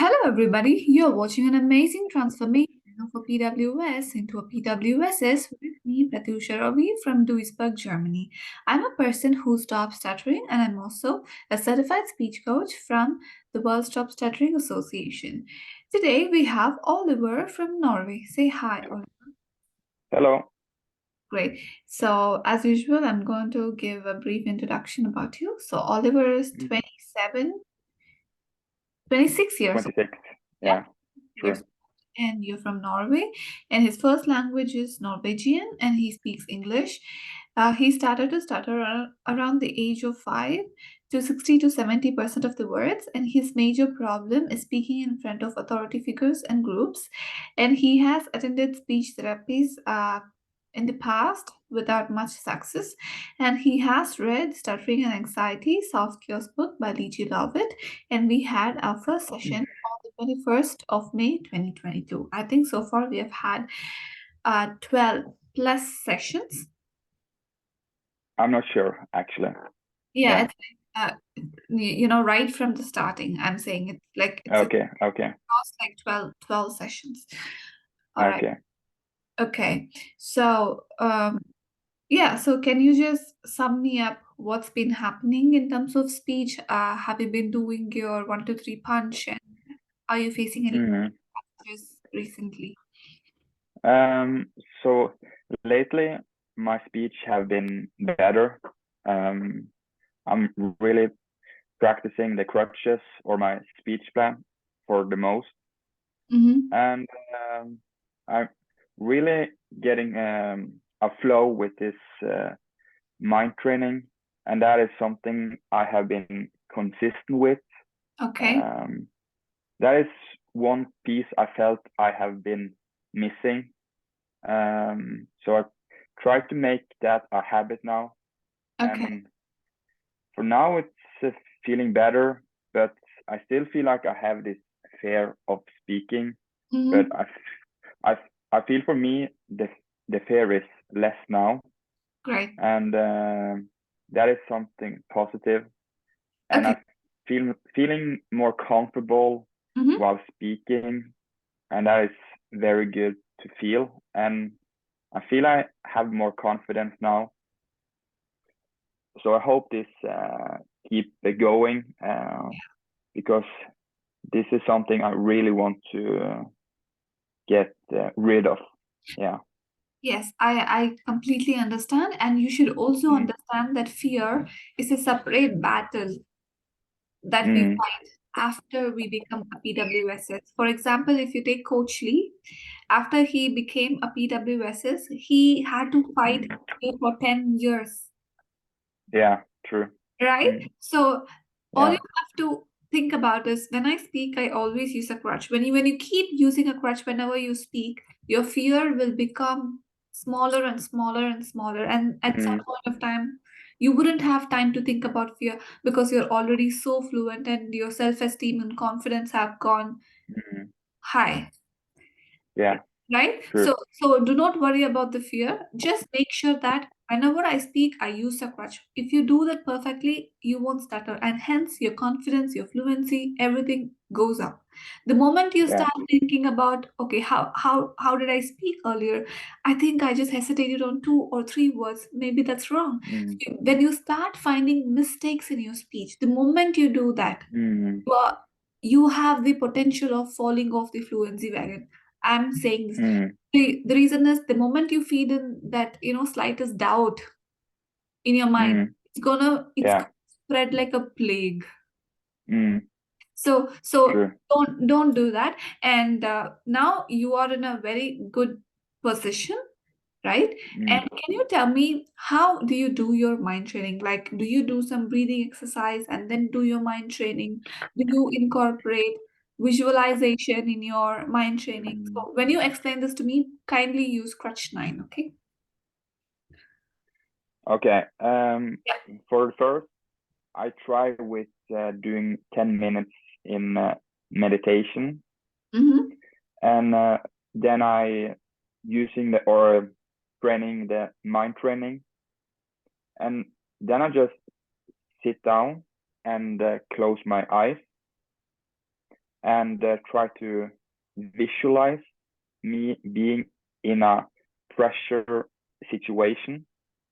Hello, everybody. You're watching an amazing transformation of a PWS into a PWSS with me, Pratyusha Ravi from Duisburg, Germany. I'm a person who stopped stuttering, and I'm also a certified speech coach from the World Stop Stuttering Association. Today, we have Oliver from Norway. Say hi, Oliver. Hello. Great. So, as usual, I'm going to give a brief introduction about you. So, Oliver is Mm, 26 years old. 26. Yeah, Yeah, years true. and you're from Norway, and his first language is Norwegian, and he speaks English. He started to stutter around the age of 5 to 60 to 70% of the words, and his major problem is speaking in front of authority figures and groups. And he has attended speech therapies in the past without much success. And he has read Stuttering and Anxiety, Soft Skills book by Lychee Lovett, and we had our first session on the 21st of May 2022. I think so far we have had 12 plus sessions. I'm not sure, actually. Yeah, Yeah. it's right from the starting. I'm saying it's Okay, okay, across like 12 sessions. All right. okay. Okay. So, yeah, so can you just sum me up what's been happening in terms of speech? Have you been doing your 1, 2, 3 punch, and are you facing any hmm challenges recently? Um, so lately my speech have been better. Um, I'm really practicing the crutches or my speech plan for the most, Mm-hmm. and I'm really getting a flow with this mind training, and that is something I have been consistent with. Okay. Um, that is one piece I felt I have been missing. So I try to make that a habit now. Okay. And for now, it's feeling better, but I still feel like I have this fear of speaking. But Mm-hmm. I, I feel for me the fear is less now, Great. and that is something positive. And Okay. I feeling more comfortable Mm-hmm. while speaking, and that is very good to feel. And I feel I have more confidence now, so I hope this keep going because this is something I really want to get rid of. Yeah. Yes, I completely understand. And you should also Mm, understand that fear is a separate battle that we mm, fight after we become a PWSS. For example, if you take Coach Lee, after he became a PWSS, he had to fight mm. fear for 10 years. Yeah. True. Right? Mm, So all you yeah. have to think about is when I speak, I always use a crutch. When you keep using a crutch whenever you speak, your fear will become smaller and smaller and smaller. And at some Mm, point of time, you wouldn't have time to think about fear because you're already so fluent and your self-esteem and confidence have gone mm, high. yeah. Right? True. So do not worry about the fear. Just make sure that whenever I speak, I use a crutch. If you do that perfectly, you won't stutter, and hence your confidence, your fluency, everything goes up. The moment you Yeah. start thinking about, okay, how did I speak earlier? I think I just hesitated on 2 or 3 words. Maybe that's wrong. Mm, When you start finding mistakes in your speech, the moment you do that, mm, you are you have the potential of falling off the fluency wagon. I'm saying this. mm, The reason is the moment you feed in that, slightest doubt in your mind, mm, it's gonna yeah. spread like a plague. Mm, So true. don't do that. And now you are in a very good position, right? And Mm. can you tell me how do you do your mind training? Like, do you do some breathing exercise and then do your mind training? Do you incorporate visualization in your mind training? Mm. So when you explain this to me, kindly use Crutch 9, okay? Okay. Yeah. For first, I try with doing 10 minutes in meditation, Mm-hmm. and then I using the or training the mind training, and then I just sit down and close my eyes, and try to visualize me being in a pressure situation.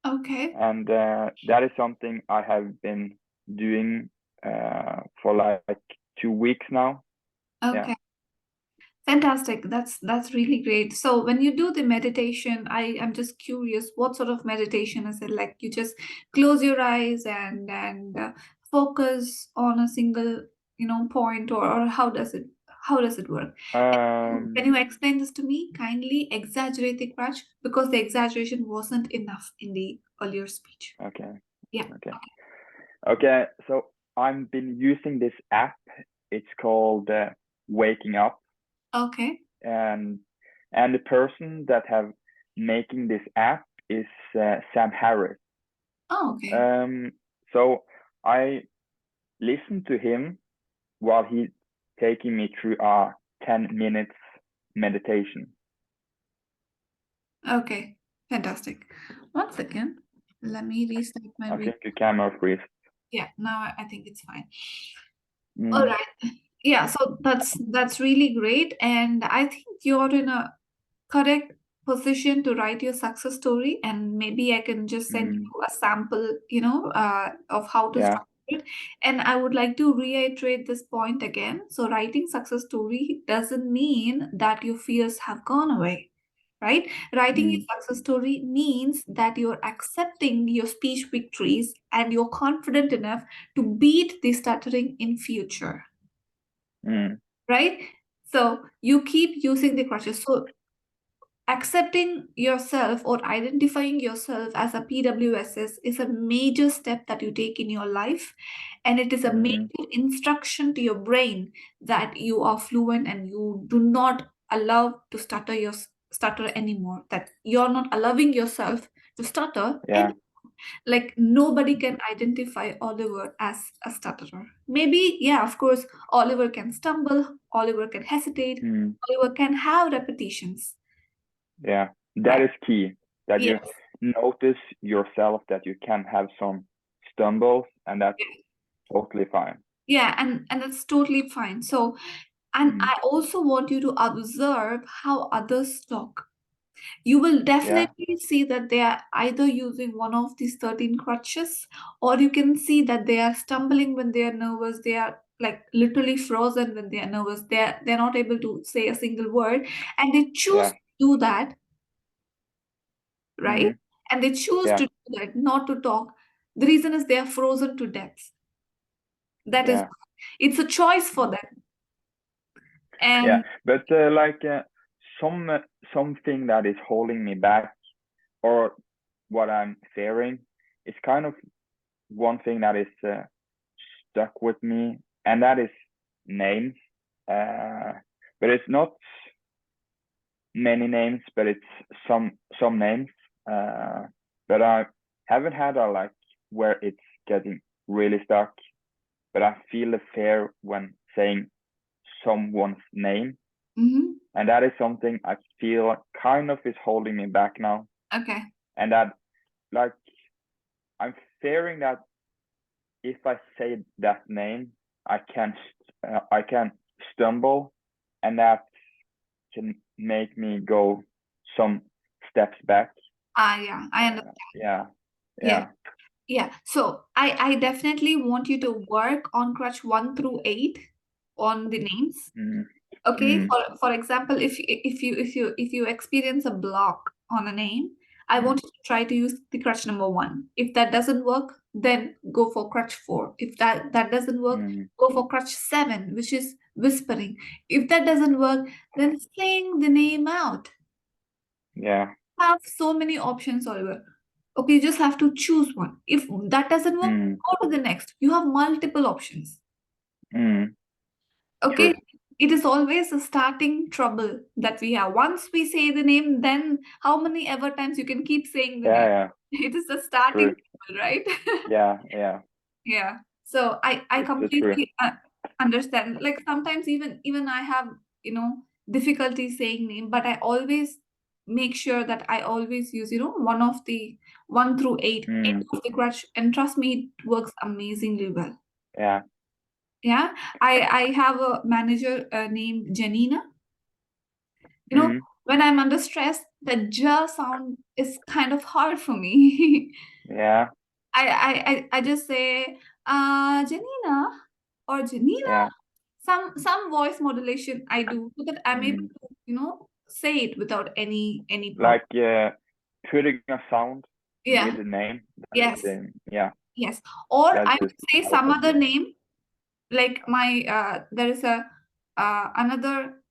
Okay. And that is something I have been doing for like 2 weeks now. Yeah. Okay. Fantastic. That's really great. So when you do the meditation, I'm just curious, what sort of meditation is it? Like you just close your eyes and focus on a single, point, or how does it work? Can Um, you explain this to me kindly? Exaggerate the crutch because the exaggeration wasn't enough in the earlier speech. okay. Yeah. Okay. Okay. So I've been using this app. It's called Waking Up, Okay. and the person that have making this app is Sam Harris. Oh, okay. Um, so I listen to him while he's taking me through a 10 minutes meditation. Okay. Fantastic. One second. Let me restart my I video. think you camera freeze. Yeah, now I think it's fine. All Mm, right. Yeah, so that's really great. And I think you're in a correct position to write your success story. And maybe I can just send mm, you a sample, of how to yeah, structure it. And I would like to reiterate this point again. So writing success story doesn't mean that your fears have gone away. Right? Writing mm, your success story means that you're accepting your speech victories and you're confident enough to beat the stuttering in future, mm, right? So you keep using the crutches. So accepting yourself or identifying yourself as a PWSS is a major step that you take in your life. And it is a mm, major instruction to your brain that you are fluent and you do not allow to stutter anymore, that you're not allowing yourself to stutter yeah, anymore. Like nobody can identify Oliver as a stutterer. Maybe, yeah, of course, Oliver can stumble, Oliver can hesitate, mm, Oliver can have repetitions, yeah. That right? is key. That you Yes. notice yourself that you can have some stumbles, and that's totally fine. Yeah, and that's totally fine. So, and Mm, I also want you to observe how others talk. You will yeah, definitely see that they are either using one of these 13 crutches, or you can see that they are stumbling when they are nervous. They are like literally frozen when they are nervous. They're not able to say a single word, and they choose yeah, to do that, right? mm, And they choose yeah, to do that, not to talk. The reason is they are frozen to death. That is, yeah, it's a choice for them. yeah. And But some something that is holding me back, or what I'm fearing, is kind of one thing that is stuck with me, and that is names. Uh, but it's not many names, but it's some names. Uh, but I haven't had a like where it's getting really stuck. But I feel the fear when saying someone's name, mhm, and that is something I feel kind of is holding me back now. okay. And that like I'm fearing that if I say that name, I can stumble, and that can make me go some steps back. Ah, yeah, I understand. Yeah, Yeah. yeah, Yeah, so I definitely want you to work on crutch 1 through 8 on the names. mm, Okay, mm, for example, if you experience a block on a name, I mm, want you to try to use the crutch number 1. If that doesn't work, then go for crutch 4. If that doesn't work, mm, go for crutch 7, which is whispering. If that doesn't work, then sing the name out. yeah, Have so many options, Oliver. Okay, you just have to choose one. If that doesn't work, mm, go to the next. You have multiple options. mm, Okay, true. it is always a starting trouble that we have. Once we say the name, then how many ever times you can keep saying the Yeah, name? yeah, It is the starting true. trouble, right? Yeah, yeah, Yeah. So I it's true. completely understand. Like sometimes even I have, difficulty saying name, but I always make sure that I always use, one of the 1 through 8 end Mm, of the crutch, and trust me, it works amazingly well. yeah, Yeah, I have a manager named Janina. You know, Mm, when I'm under stress, the j sound is kind of hard for me. yeah, I just say, Janina or Janina. yeah. Some voice modulation I do so that I'm able Mm. to, say it without any problem. Like putting a sound with Yeah. the name. That is, Yes. yeah, Yes. Or that I is would say most some other effective. name, like my there is a another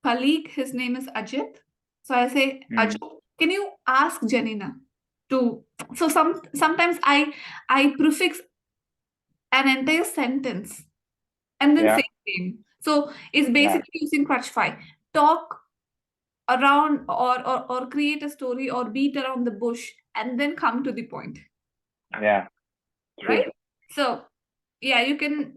colleague, his name is Ajit. So I say, Mm, Ajit, can you ask Janina to, so sometimes I prefix an entire sentence and then say yeah, name. So it's yeah, basically using Crutchify. Talk around or create a story or beat around the bush and then come to the point, yeah. True. right? So yeah, you can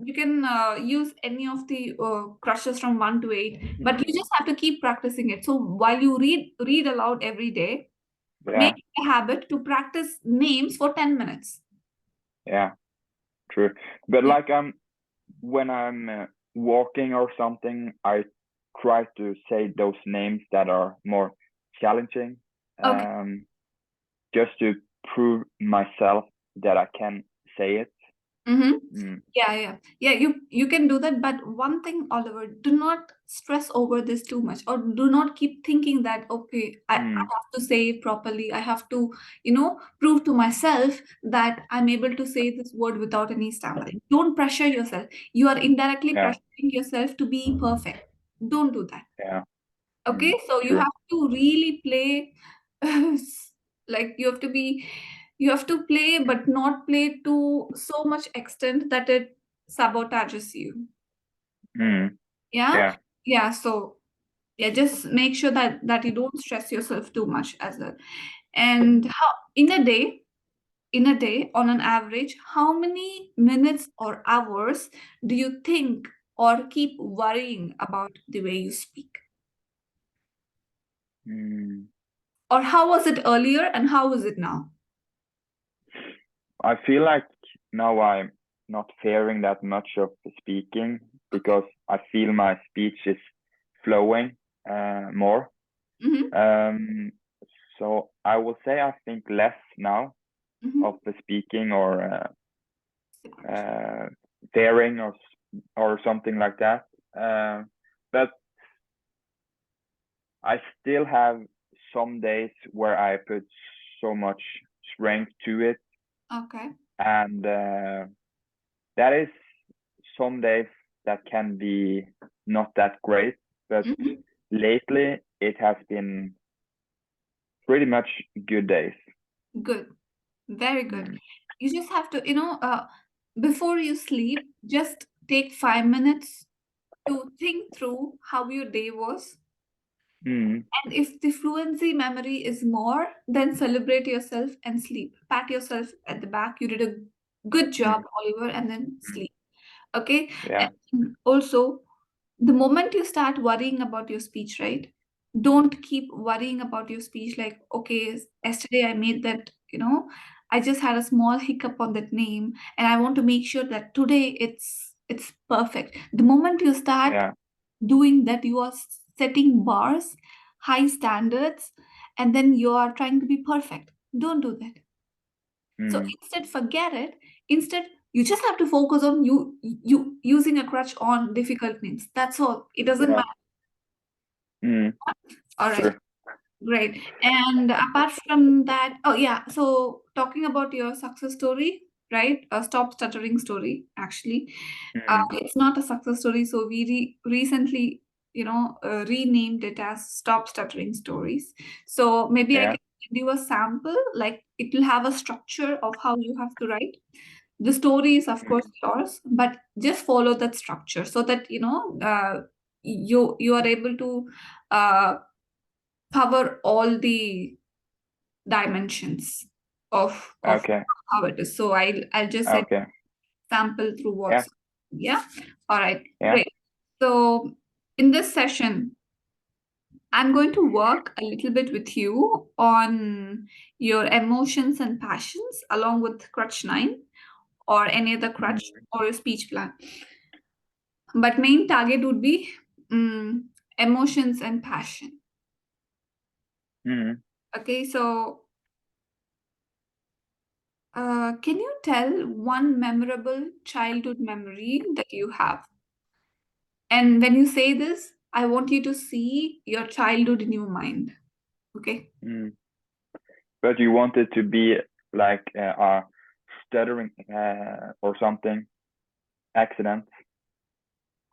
use any of the crushes from 1 to 8, but Mm, you just have to keep practicing it. So while you read aloud every day, make yeah, it a habit to practice names for 10 minutes. yeah. True. But Yeah. like when I'm walking or something, I try to say those names that are more challenging, Okay. um, just to prove myself that I can say it. Mm-hmm. Mm, Yeah. You can do that, but one thing, Oliver, do not stress over this too much, or do not keep thinking that okay, I mm, have to say it properly. I have to, prove to myself that I'm able to say this word without any stammering. Don't pressure yourself. You are indirectly yeah, pressuring yourself to be perfect. Don't do that. yeah. Okay, Mm, so you true. have to really play like you have to play but not play to so much extent that it sabotages you. Mm, Yeah. yeah. Yeah, so yeah, just make sure that you don't stress yourself too much as well. And how in a day on an average, how many minutes or hours do you think or keep worrying about the way you speak? Mm. Or how was it earlier and how is it now? I feel like now I'm not fearing that much of the speaking Okay. because I feel my speech is flowing more. Mm-hmm. Um, so I will say I think less now of Mm-hmm. the speaking or Separation. uh, fearing or something like that. But I still have some days where I put so much strength to it, Okay. and that is some days that can be not that great. But Mm-hmm. lately, it has been pretty much good days. Good. Very good. Mm. You just have to, before you sleep, just take 5 minutes to think through how your day was. Mm. And if the fluency memory is more, then celebrate yourself and sleep. Pat yourself at the back. You did a good job, Mm. Oliver, and then Mm. sleep. Okay. Yeah. And also, the moment you start worrying about your speech, right? Don't keep worrying about your speech like, okay, yesterday I made that, I just had a small hiccup on that name, and I want to make sure that today it's perfect. The moment you start Yeah. doing that, you are setting bars, high standards, and then you are trying to be perfect. Don't do that. So Mm. instead, forget it. Instead, you just have to focus on you using a crutch on difficult names. That's all. It doesn't Yeah. matter. Mm. All right, True. great. And apart from that, oh yeah, so talking about your success story, right? A stop stuttering story, actually. Mm. It's not a success story, so we recently, renamed it as Stop Stuttering Stories. So maybe I Yeah. can give you a sample, like it will have a structure of how you have to write. The story is, of course, Mm. yours, but just follow that structure so that you are able to uh, cover all the dimensions of Okay. how it is. So I'll just send Okay. sample through Yeah. WhatsApp. Yeah. All right. Yeah. Great. So in this session, I'm going to work a little bit with you on your emotions and passions along with Crutch 9 or any other crutch Mm. or your speech plan. but main target would be mm, emotions and passion. Mm, Okay, so can you tell one memorable childhood memory that you have? And when you say this, I want you to see your childhood in your mind. Okay. mm. But you want it to be like a stuttering or something accident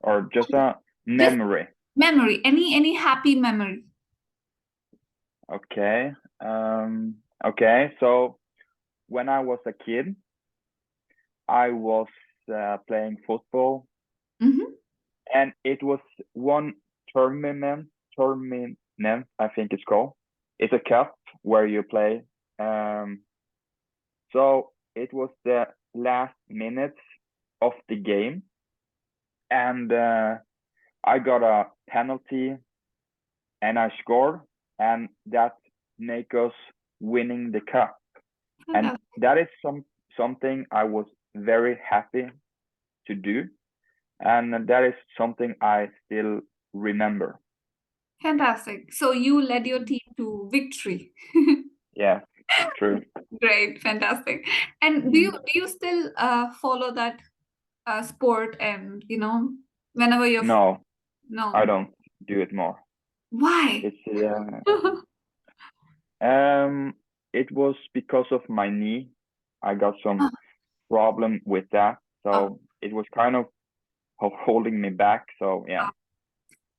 or just a Just memory. memory, any happy memory. Okay. Okay. So when I was a kid, I was playing football, Mm-hmm. and it was one tournament. Tournament, I think it's called. It's a cup where you play. Um, so it was the last minutes of the game, and I got a penalty, and I scored, and that make us winning the cup. And Fantastic. that is something I was very happy to do, and that is something I still remember. Fantastic. So you led your team to victory. Yeah, true. Great, fantastic. And do you Mm. do you still follow that sport and whenever you're No, I no. don't do it more. Why? It's um it was because of my knee. I got some problem with that, Oh, so it was kind of holding me back. So yeah.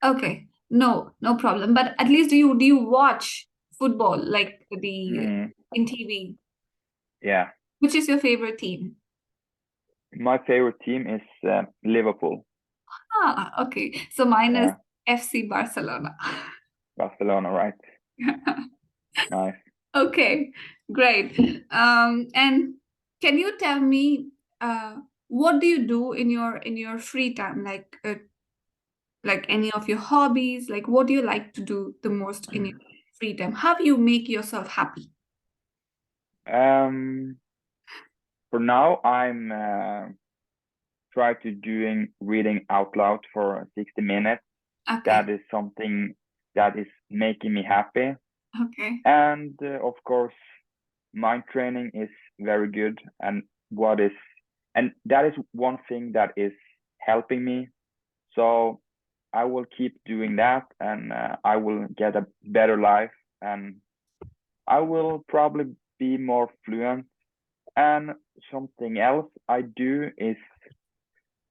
oh, okay. No, no problem. But at least do you watch football like the Mm, in TV? yeah. Which is your favorite team? My favorite team is Liverpool. Ah, okay. So mine is Yeah, FC Barcelona. Barcelona, right? Nice. Okay, great. And can you tell me what do you do in your free time? Like any of your hobbies? Like what do you like to do the most in your free time? How do you make yourself happy? Um, for now, I'm try to doing reading out loud for 60 minutes. Okay, That is something that is making me happy. okay, And of course, mind training is very good. And that is one thing that is helping me. So I will keep doing that, and I will get a better life, and I will probably be more fluent. And something else I do is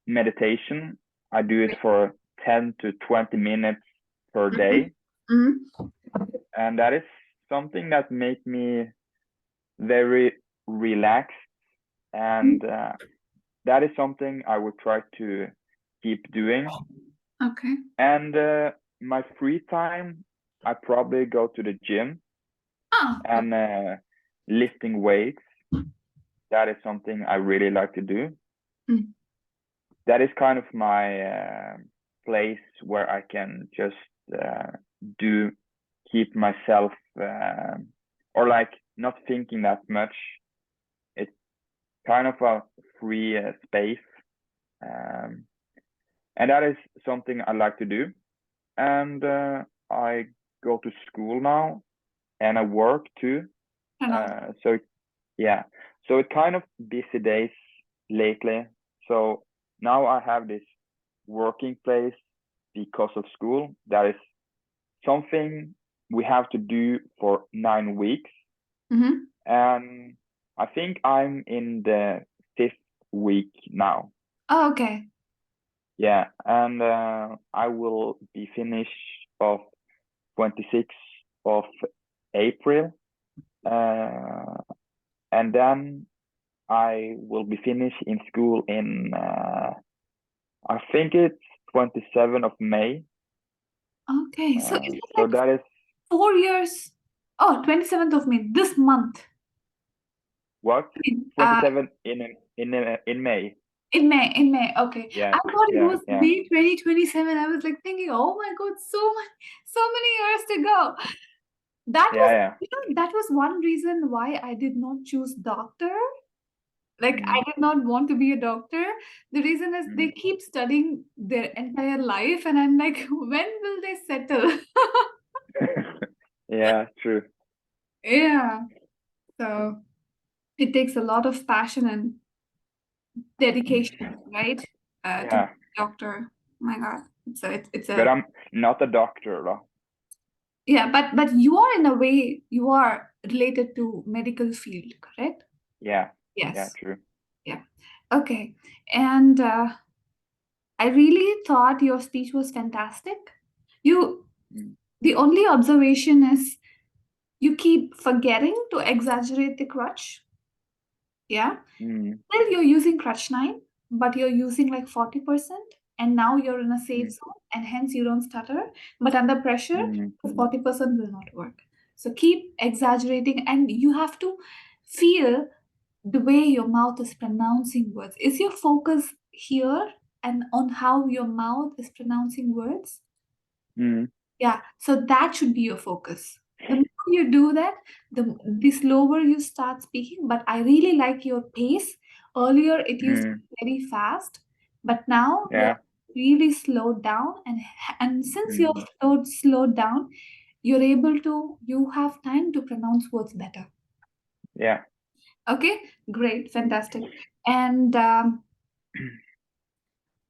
meditation. I do it for 10 to 20 minutes per hmm day. hmm And that is something that makes me very relaxed. And that is something I will try to keep doing. okay. And my free time, I probably go to the gym Ah, and lifting weights. That is something I really like to do. mm, That is kind of my place where I can just uh, do keep myself or like not thinking that much. It's kind of a free space, um, and that is something I like to do. And I go to school now, and I work too. fantastic. So yeah, so it kind of busy days lately. So now I have this working place because of school. That is something we have to do for 9 weeks. Mm-hmm. And I think I'm in the fifth week now. Oh, okay. Yeah, and I will be finished of 26th of April. Uh, and then I will be finished in school in I think it's 27th of May. Okay. So is it So like that is 4 years? Oh, 27th of May, this month. what Uh, 27 in May. in May. Okay. Yeah, I thought it yeah, was yeah, May 2027. I was like thinking, oh my God, so many years to go. That was, yeah, that was one reason why I did not choose doctor. Like, I mm, did not want to be a doctor. The reason is they mm. keep studying their entire life, and I'm like, when will they settle? Yeah, true. Yeah. So it takes a lot of passion and dedication, right? To be Yeah, a doctor. My God. It's but a I'm not a doctor, though. yeah, but you are in a way you are related to medical field, correct? Yeah, yeah, Yes. true. Yeah. Okay. And I really thought your speech was fantastic. You Mm, The only observation is you keep forgetting to exaggerate the crutch. Yeah. mm, Well, you're using crutch 9, but you're using like 40%, and now you're in a safe mm, zone, and hence you don't stutter. But under pressure, mm, the 40% will not work. So keep exaggerating, and you have to feel the way your mouth is pronouncing words. Is your focus here and on how your mouth is pronouncing words? mm, Yeah, so that should be your focus. The more you do that, the slower you start speaking. But I really like your pace. Earlier, it used to mm. be very fast, but now you're Yeah, really slowed down. And since you're mm, slowed down, you have time to pronounce words better. yeah. Okay, great, fantastic. And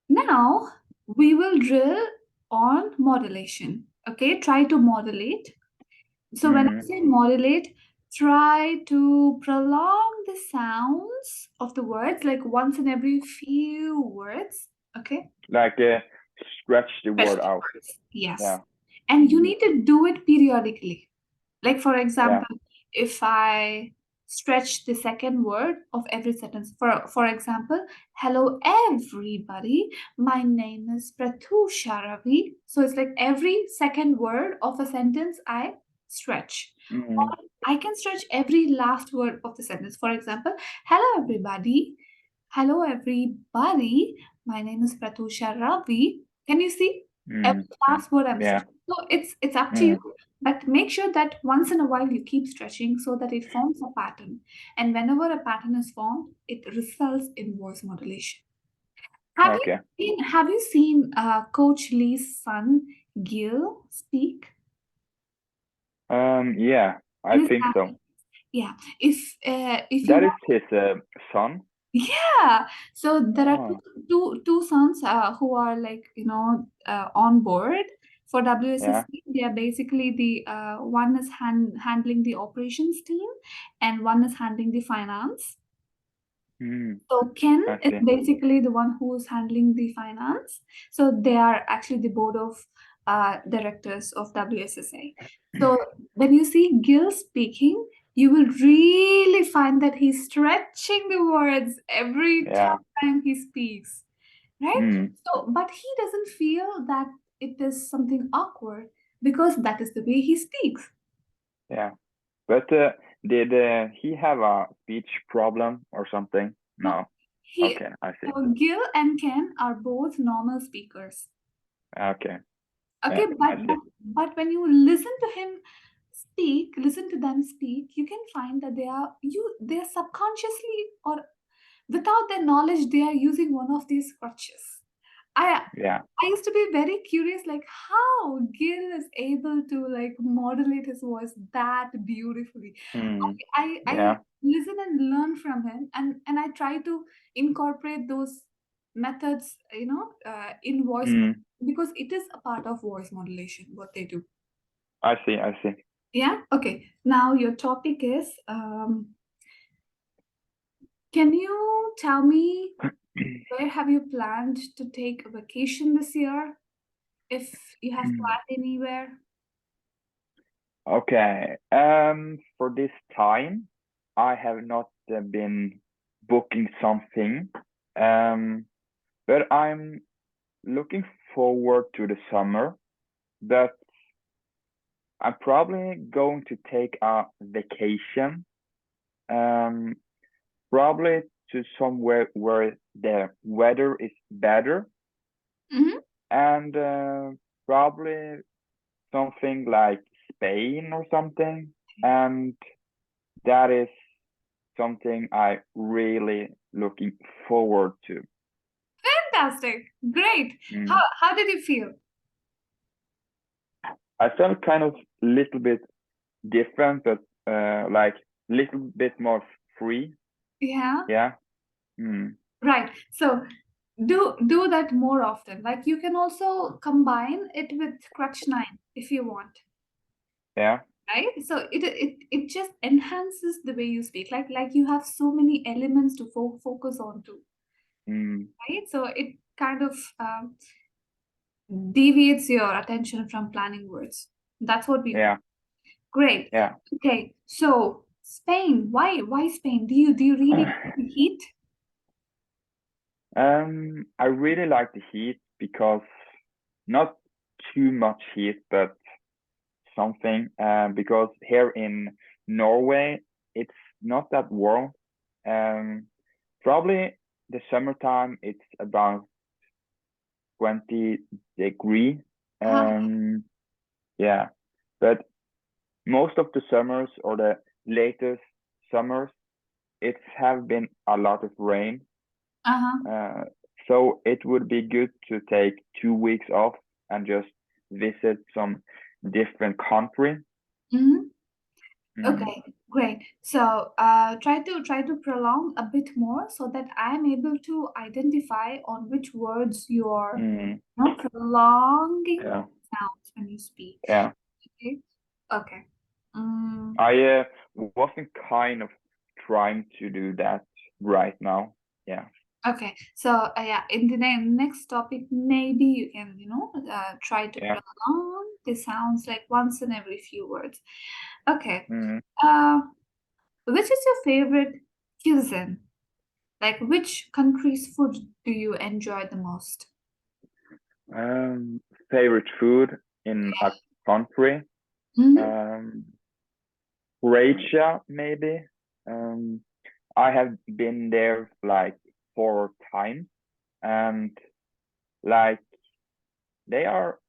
now we will drill on modulation. Okay, try to modulate. So when I Mm. say modulate, try to prolong the sounds of the words like once in every few words. Okay. Like stretch the Stretch word the out. words. Yes. Yeah. And you Mm, need to do it periodically. Like, for yeah. example, if I stretch the second word of every sentence, for example, hello everybody, my name is Pratusha Ravi. So it's like every second word of a sentence I stretch. Mm, Or I can stretch every last word of the sentence. For example, hello everybody. Hello everybody. My name is Pratusha Ravi. Can you see? Every mm, last word I'm yeah. stretching. So it's up to you. Mm, But make sure that once in a while you keep stretching so that it forms a pattern. And whenever a pattern is formed, it results in voice modulation. okay. Have you seen Coach Lee's son Gil speak? Yeah, I In his think so. family? Yeah. If you That is want. his son. Yeah. So there are Oh, two sons who are like on board for yeah. WSSC. They are basically the one is handling the operations team, and one is handling the finance. Mm, So Ken I is see. basically the one who is handling the finance. So they are actually the board of directors of WSSA. So when you see Gil speaking, you will really find that he's stretching the words every Yeah. time he speaks, right? Mm, So, but he doesn't feel that it is something awkward because that is the way he speaks. yeah. But did he have a speech problem or something? No, No. he Okay, I see. so Gil and Ken are both normal speakers. Okay. Okay, Yeah, but I see. but but when you listen to him speak, listen to them speak, you can find that they are subconsciously or without their knowledge, they are using one of these crutches. I Yeah. I used to be very curious, like how Gil is able to like modulate his voice that beautifully. Mm, I yeah. listen and learn from him, and I try to incorporate those methods, in voice Mm, because it is a part of voice modulation. What they do. I see. I see. Yeah. Okay. Now your topic is. Can you tell me where have you planned to take a vacation this year? If you have planned anywhere. Okay. For this time, I have not been booking something. Um, but I'm looking forward to the summer. But I'm probably going to take a vacation. Um, probably to somewhere where the weather is better, Hmm. and probably something like Spain or something. And that is something I really looking forward to. Fantastic. Great. How Mm. how did you feel? I felt kind of little bit different, but like little bit more free. Yeah. Yeah. Mm. Right. So do that more often. Like you can also combine it with Crutch 9 if you want. Yeah. Right? So it just enhances the way you speak. Like you have so many elements to focus on to, Mm. right? So it kind of deviates your attention from planning words. That's what we want. Yeah. Great. Yeah. Okay. So Spain, why Spain? Do you really like the heat? I really like the heat because not too much heat, but something. Because here in Norway, it's not that warm. Um, Probably the summertime, it's about 20 degree. Uh, Um, yeah, but most of the summers or the latest summers, it's have been a lot of rain. uh-huh. Uh, so it would be good to take 2 weeks off and just visit some different country. Mhm. Mm, Okay, great. So try to prolong a bit more so that I'm able to identify on which words you're mm, prolonging yeah, sounds when you speak. yeah. Okay. Okay. Mm, I wasn't kind of trying to do that right now. Yeah, okay. So yeah, in the next topic, maybe you can try to yeah. prolong the sounds like once in every few words. Okay. Mm. Uh, which is your favorite cuisine? Like, which country's food do you enjoy the most? Um, Favorite food in a country? Hmm. Um, Croatia, maybe. Um, I have been there like 4 times, and like they are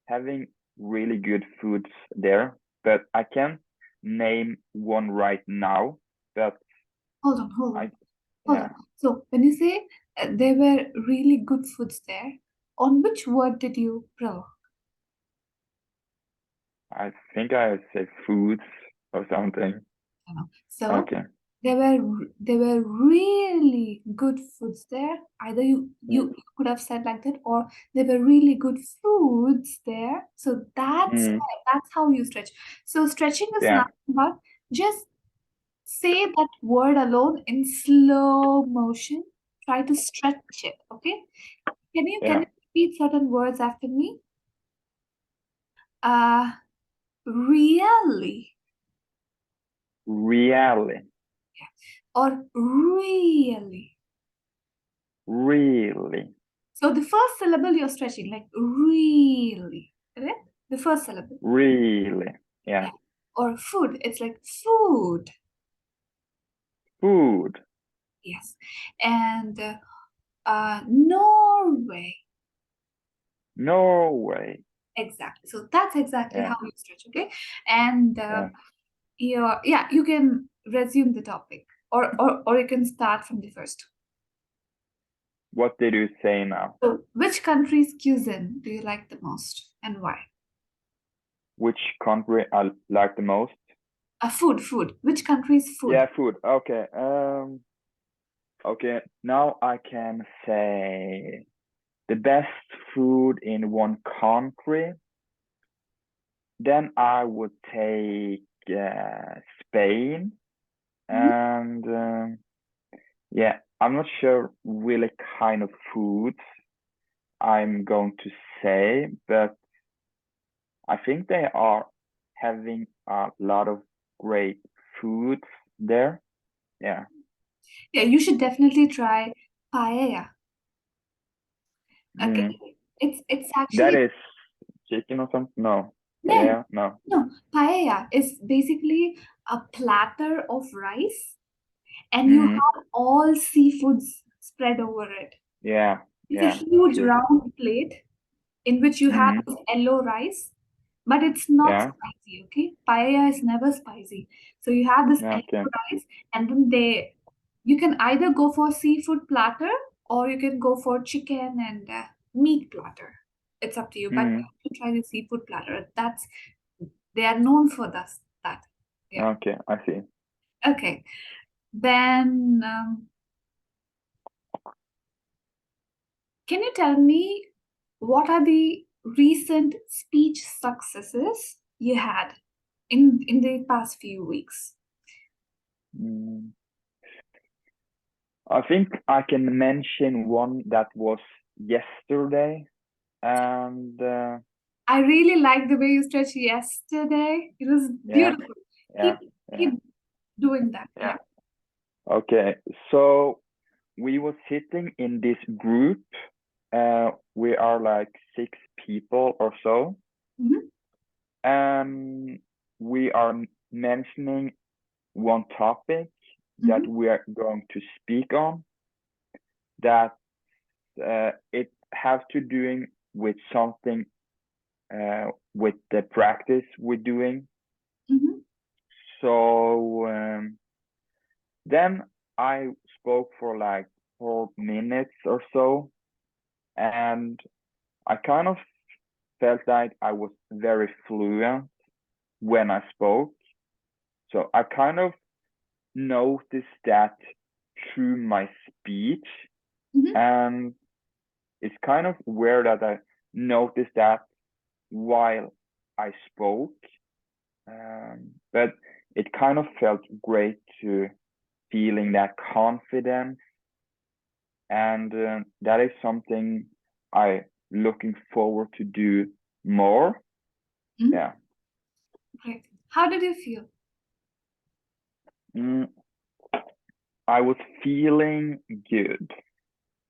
having really good foods there, but I can't name one right now. But Hold on, hold I, on, hold yeah, on. So, when you say there were really good foods there, on which word did you pro? I think I say foods or something. So, Okay. there were really good foods there. Either you Mm, could have said like that, or there were really good foods there. So mm, that's how you stretch. So stretching is yeah, nothing but just say that word alone in slow motion. Try to stretch it. Okay? Can you yeah. repeat certain words after me? Uh, really, Really, or really. really, So the first syllable you're stretching, like really, correct? The first syllable. really. Yeah. Yeah. Or food, it's like food. Food. Yes. And Norway. Norway. Exactly. So that's exactly Yeah, how you stretch, okay? And yeah. yeah, you can resume the topic, or you can start from the first. What did you say now? So, which country's cuisine do you like the most and why? Which country I like the most? Food. Which country's food? Yeah, food. Okay. Okay. Now I can say the best food in one country. Then I would take Spain, Mhm. and yeah, I'm not sure really kind of foods I'm going to say, but I think they are having a lot of great foods there. Yeah. Yeah, you should definitely try paella. Okay, Mm. it's That actually is chicken or something? No. no, Yeah, no. no. Paella is basically a platter of rice, and you Mm. have all seafoods spread over it. Yeah, It's a yeah. huge True. round plate in which you have Mm. this yellow rice, but it's not Yeah. spicy, okay? Paella is never spicy. So you have this Yeah. yellow Okay. rice, and then you can either go for seafood platter or you can go for chicken and meat platter. It's up to you, but Mm. you try the seafood platter. They are known for that. Yeah. Okay. I see. Okay. Then, can you tell me what are the recent speech successes you had in the past few weeks? Mm. I think I can mention one that was yesterday, and I really like the way you stretched yesterday. It was yeah, beautiful. yeah, yeah, Keep doing that. yeah. Yeah. Okay, so we were sitting in this group. We are like 6 people or so, Hmm. and we are mentioning one topic that Hmm. we are going to speak on. That it has to doing with something with the practice we're doing. Hmm. So then I spoke for like 4 minutes or so, and I kind of felt like I was very fluent when I spoke. So I kind of noticed that through my speech, Hmm. and it's kind of weird that I noticed that while I spoke. But it kind of felt great to feeling that confidence, and that is something I looking forward to do more. Hmm. Yeah. Great. How did you feel? Mm, I was feeling good.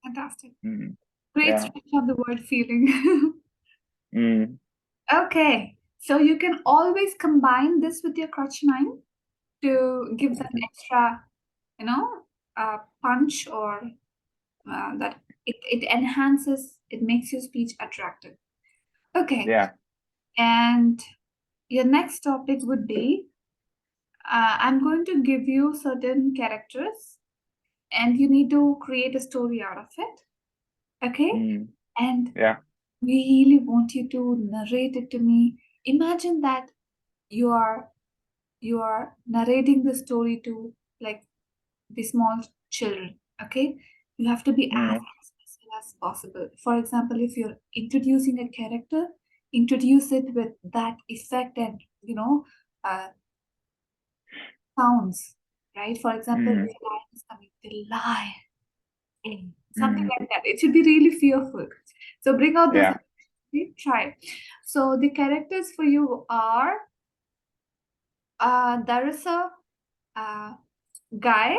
Fantastic. Mm, Great yeah. stretch of the word feeling. Mm, Okay. So you can always combine this with your crutch nine to give that extra, you know, punch or that it enhances, it makes your speech attractive. Okay. yeah. And your next topic would be I'm going to give you certain characters and you need to create a story out of it. Okay. Mm, And yeah. really want you to narrate it to me. Imagine that you are you are narrating the story to like the small children. Okay, you have to be as Mm, expressive as possible. For example, if you're introducing a character, introduce it with that effect and uh, sounds, right? For example, mm, the lion is coming, the lion, something mm, like that. It should be really fearful. So bring out those. yeah. Try. So the characters for you are there is a uh, guy,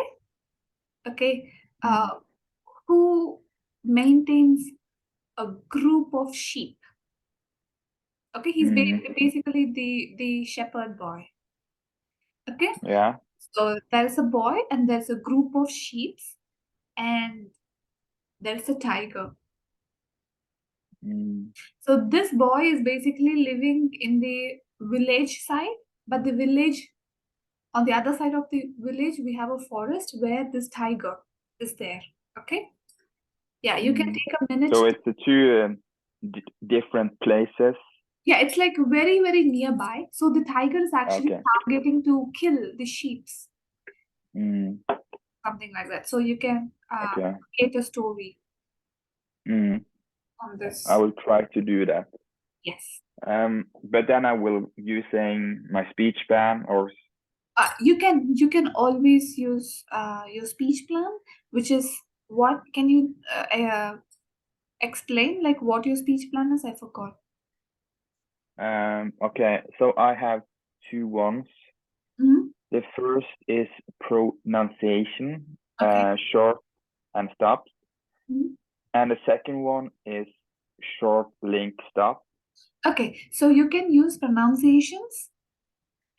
okay, Mm, who maintains a group of sheep. Okay, he's mm, basically the shepherd boy. Okay, yeah. so there's a boy and there's a group of sheep and there's a tiger. Mm, So this boy is basically living in the village side, but the village on the other side of the village we have a forest where this tiger is there. Okay, yeah, you can mm. take a minute. So it's the two different places. Yeah, it's like very, very nearby. So the tiger is actually Okay. targeting to kill the sheep, Mm, something like that. So you can okay. create a story Mm. on I this. will try to do that. Yes. But then I will using my speech ban or You can always use your speech plan, which is what can you explain like what your speech plan is? I forgot. okay. So I have two ones. Hmm. The first is pronunciation, Okay. short and stop, Mhm. and the second one is short link stop. Okay. So you can use pronunciations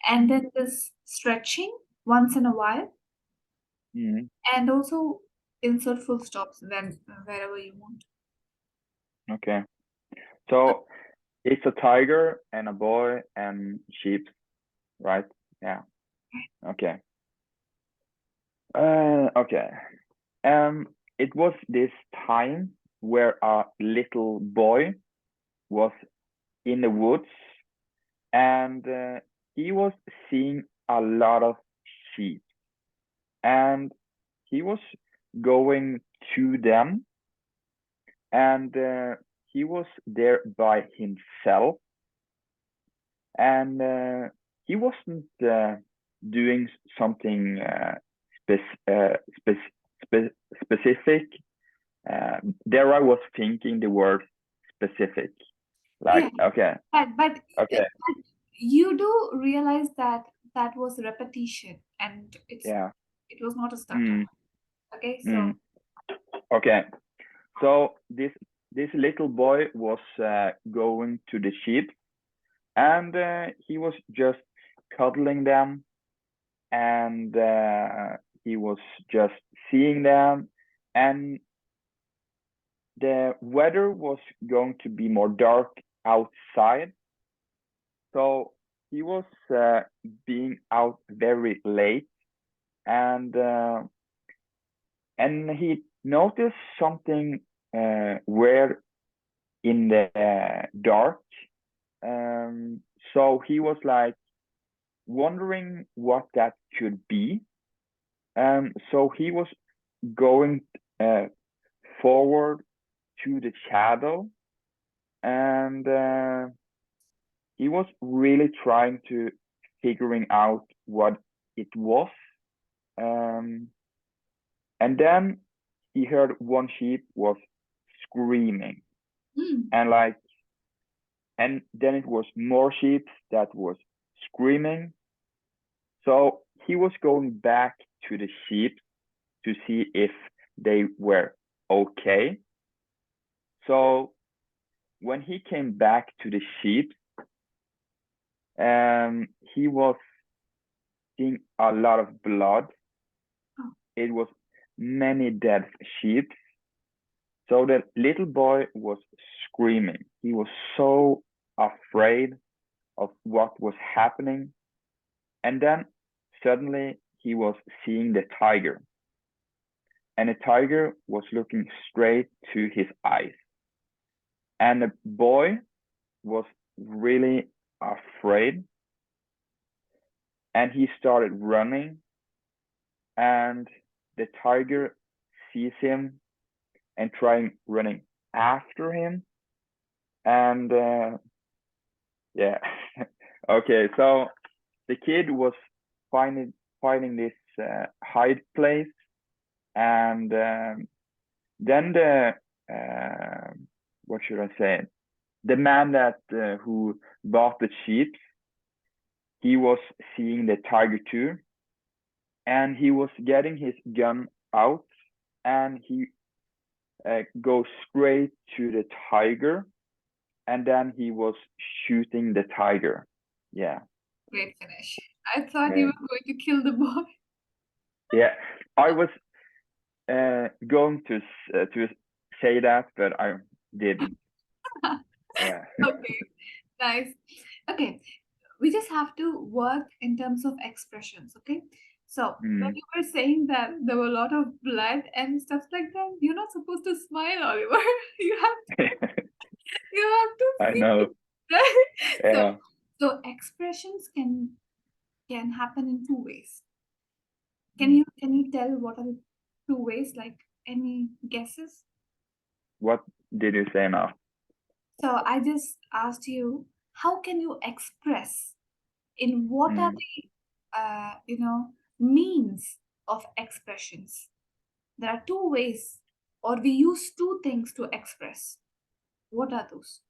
and Mm. then this stretching once in a while Mm. and also insert full stops when wherever you want. Okay. So It's a tiger and a boy and sheep, right? Yeah. Okay. Okay. Um, it was this time where a little boy was in the woods and he was seeing a lot of sheep and he was going to them and he was there by himself and he wasn't doing something spec spec spec specific. There I was thinking the word specific. Yeah, Like, okay, but okay, you do realize that that was repetition and yeah, it was not a stutter. mm, Okay, so mm, okay. So this little boy was going to the sheep, and he was just cuddling them, and he was just seeing them, and the weather was going to be more dark outside, so he was being out very late, and he noticed something weird in the dark. Um, so he was like wondering what that could be. So he was going uh, forward to the shadow, and he was really trying to figuring out what it was. Um, and then he heard one sheep was screaming, mm, and like, and then it was more sheep that was screaming. So he was going back to the sheep to see if they were okay. So when he came back to the sheep, he was seeing a lot of blood. oh, It was many dead sheep. So the little boy was screaming. He was so afraid of what was happening. And then suddenly he was seeing the tiger. And the tiger was looking straight to his eyes. And the boy was really afraid and he started running and the tiger sees him and trying running after him and yeah. Okay, so the kid was finding this hide place and then the uh, what should I say, the man that who bought the sheep, he was seeing the tiger too, and he was getting his gun out, and he goes straight to the tiger, and then he was shooting the tiger. Yeah, great finish. I thought you yeah, were going to kill the boy. yeah. I was going to say that, but I didn't. Yeah. Okay, nice. Okay, we just have to work in terms of expressions. Okay, so when Mm. you were saying that there were a lot of blood and stuff like that, you're not supposed to smile, Oliver. You have to I feel, know. right? So Yeah. so expressions can happen in two ways. Mm. Can you tell what are the two ways? Like any guesses? What did you say now? So I just asked you, how can you express in what are Mm. the means of expressions? There are two ways, or we use two things to express. What are those?